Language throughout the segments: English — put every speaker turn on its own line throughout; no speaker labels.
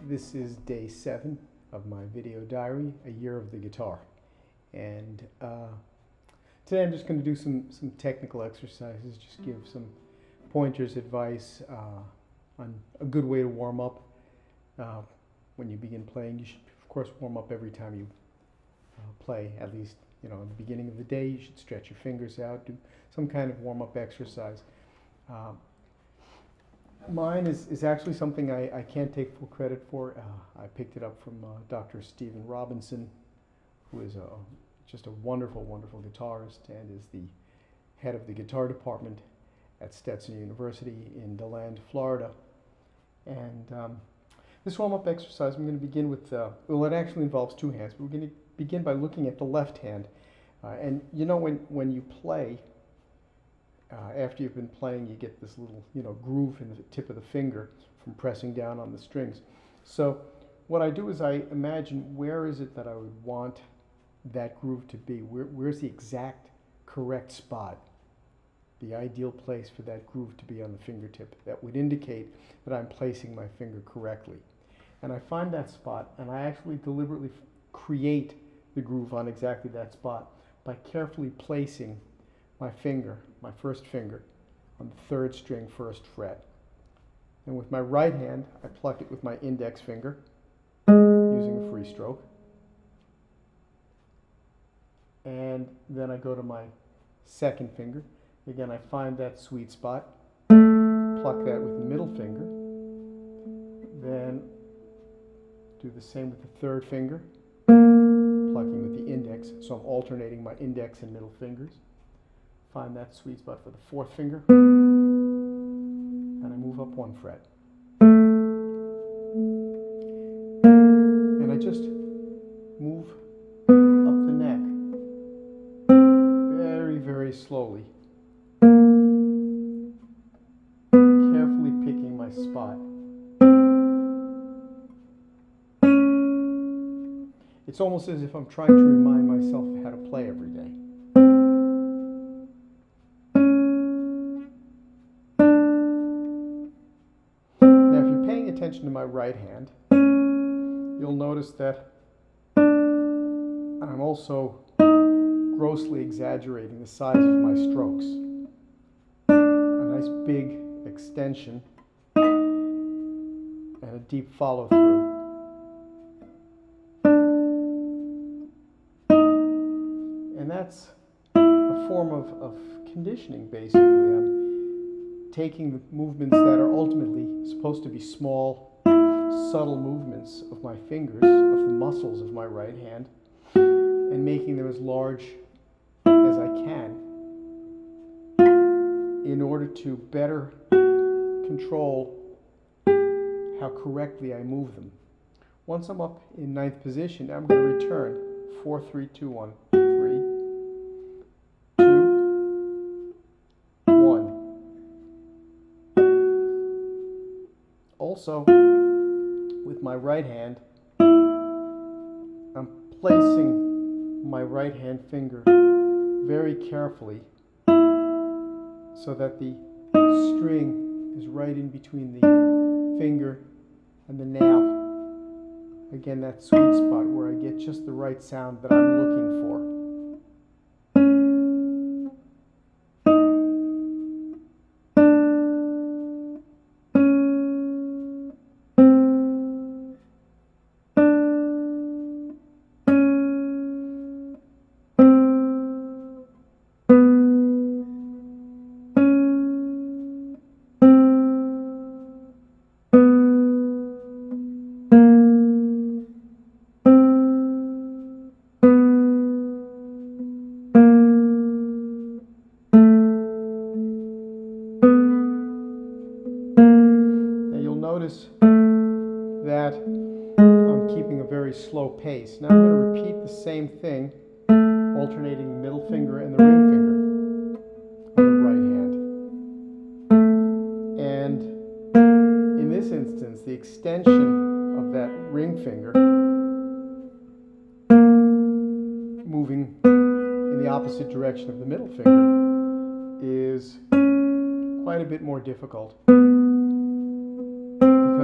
This is day 7 of my video diary, A Year of the Guitar. And today I'm just going to do some technical exercises, just give some pointers, advice on a good way to warm up. When you begin playing, you should of course warm up every time you play. At least, in the beginning of the day, you should stretch your fingers out, do some kind of warm-up exercise. Mine is actually something I can't take full credit for. I picked it up from Dr. Stephen Robinson, who is just a wonderful, wonderful guitarist and is the head of the guitar department at Stetson University in DeLand, Florida. And this warm-up exercise, I'm going to begin with, well, it actually involves two hands, but we're going to begin by looking at the left hand. And when you play, after you've been playing, you get this little, groove in the tip of the finger from pressing down on the strings. So what I do is I imagine where is it that I would want that groove to be? Where's the exact correct spot, the ideal place for that groove to be on the fingertip that would indicate that I'm placing my finger correctly. And I find that spot, and I actually deliberately create the groove on exactly that spot by carefully placing my finger, my first finger, on the 3rd string, 1st fret. And with my right hand, I pluck it with my index finger, using a free stroke. And then I go to my 2nd finger. Again, I find that sweet spot, pluck that with the middle finger, then do the same with the 3rd finger, plucking with the index, so I'm alternating my index and middle fingers. Find that sweet spot for the 4th finger, and I move up 1 fret. And I just move up the neck very, very slowly, carefully picking my spot. It's almost as if I'm trying to remind myself how to play every day. Attention to my right hand, you'll notice that I'm also grossly exaggerating the size of my strokes. A nice big extension and a deep follow through. And that's a form of conditioning, basically. I'm taking the movements that are ultimately supposed to be small, subtle movements of my fingers, of the muscles of my right hand, and making them as large as I can in order to better control how correctly I move them. Once I'm up in 9th position, I'm going to return 4, 3, 2, 1, 3, 2, 1. Also, with my right hand, I'm placing my right hand finger very carefully so that the string is right in between the finger and the nail. Again, that sweet spot where I get just the right sound that I'm looking for. Notice that I'm keeping a very slow pace. Now I'm going to repeat the same thing, alternating the middle finger and the ring finger on the right hand. And in this instance, the extension of that ring finger, moving in the opposite direction of the middle finger, is quite a bit more difficult.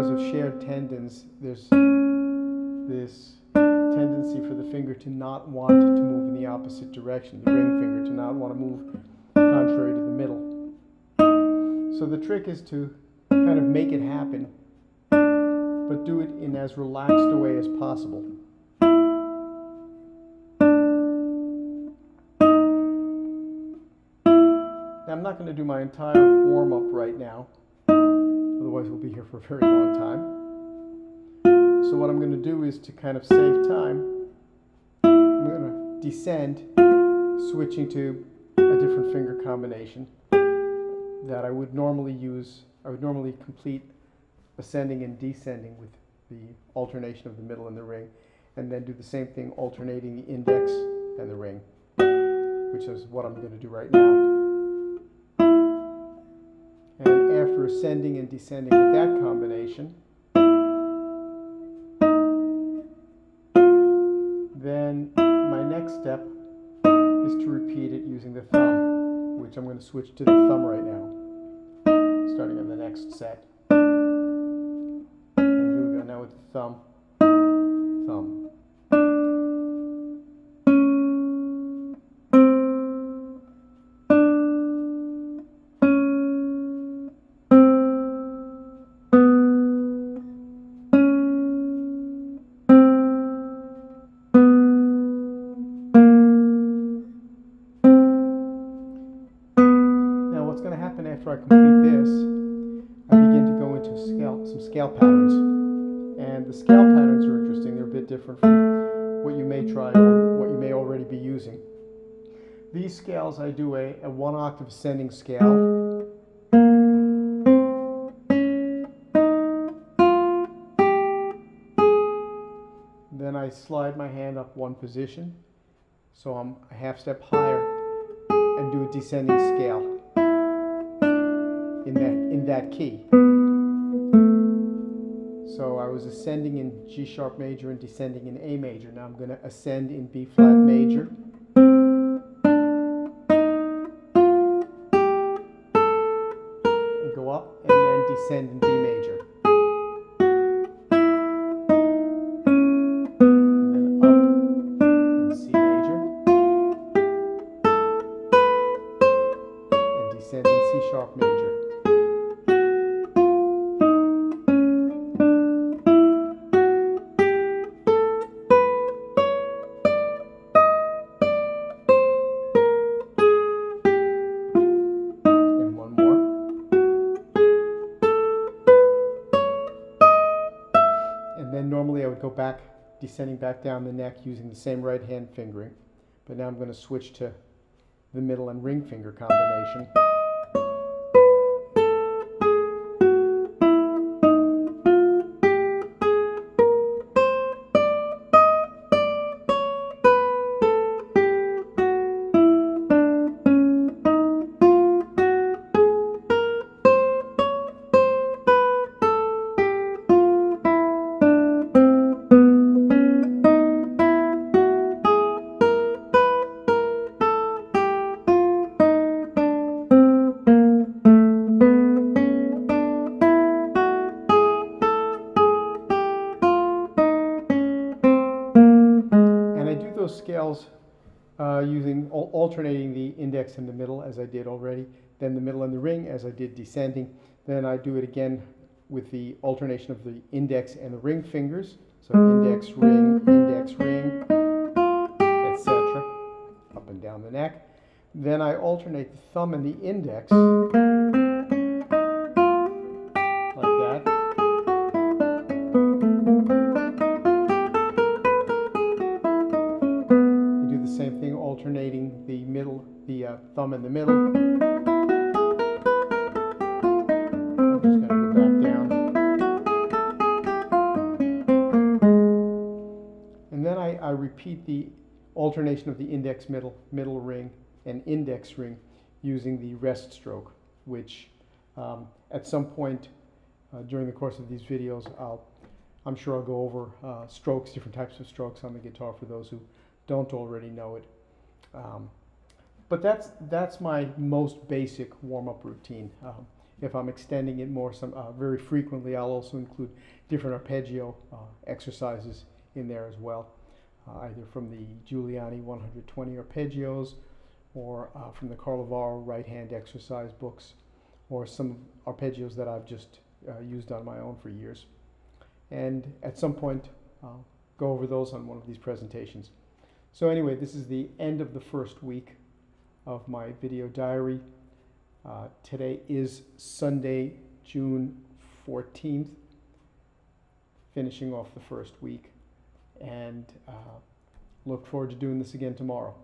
because of shared tendons, there's this tendency for the finger to not want to move in the opposite direction, the ring finger to not want to move contrary to the middle. So the trick is to kind of make it happen, but do it in as relaxed a way as possible. Now I'm not going to do my entire warm-up right now, otherwise we'll be here for a very long time. So what I'm going to do is, to kind of save time, I'm going to descend, switching to a different finger combination that I would normally use. I would normally complete ascending and descending with the alternation of the middle and the ring, and then do the same thing alternating the index and the ring, which is what I'm going to do right now. And after ascending and descending with that combination, then my next step is to repeat it using the thumb, which I'm going to switch to the thumb right now, starting on the next set. And here we go now with the thumb, thumb. After I complete this, I begin to go into some scale patterns. And the scale patterns are interesting. They're a bit different from what you may try or what you may already be using. These scales, I do a 1-octave ascending scale. Then I slide my hand up 1 position, so I'm a half step higher, and do a descending scale in that key. So I was ascending in G sharp major and descending in A major. Now I'm going to ascend in B flat major, and go up, and then descend in B major, and then up in C major, and descend in C sharp major. Normally I would go back, descending back down the neck using the same right hand fingering, but now I'm going to switch to the middle and ring finger combination. Scales using alternating the index and the middle, as I did already, then the middle and the ring, as I did descending. Then I do it again with the alternation of the index and the ring fingers, so index ring, etc., up and down the neck. Then I alternate the thumb and the index like that. Same thing, alternating the middle, the thumb in the middle. I'm just going to go back down. And then I repeat the alternation of the index middle, middle ring, and index ring using the rest stroke, which at some point during the course of these videos, I'm sure I'll go over strokes, different types of strokes on the guitar for those who don't already know it. But that's my most basic warm-up routine. If I'm extending it more, very frequently, I'll also include different arpeggio exercises in there as well, either from the Giuliani 120 arpeggios, or from the Carlovaro right-hand exercise books, or some arpeggios that I've just used on my own for years. And at some point, I'll go over those on one of these presentations. So anyway, this is the end of the first week of my video diary. Today is Sunday, June 14th, finishing off the first week, and look forward to doing this again tomorrow.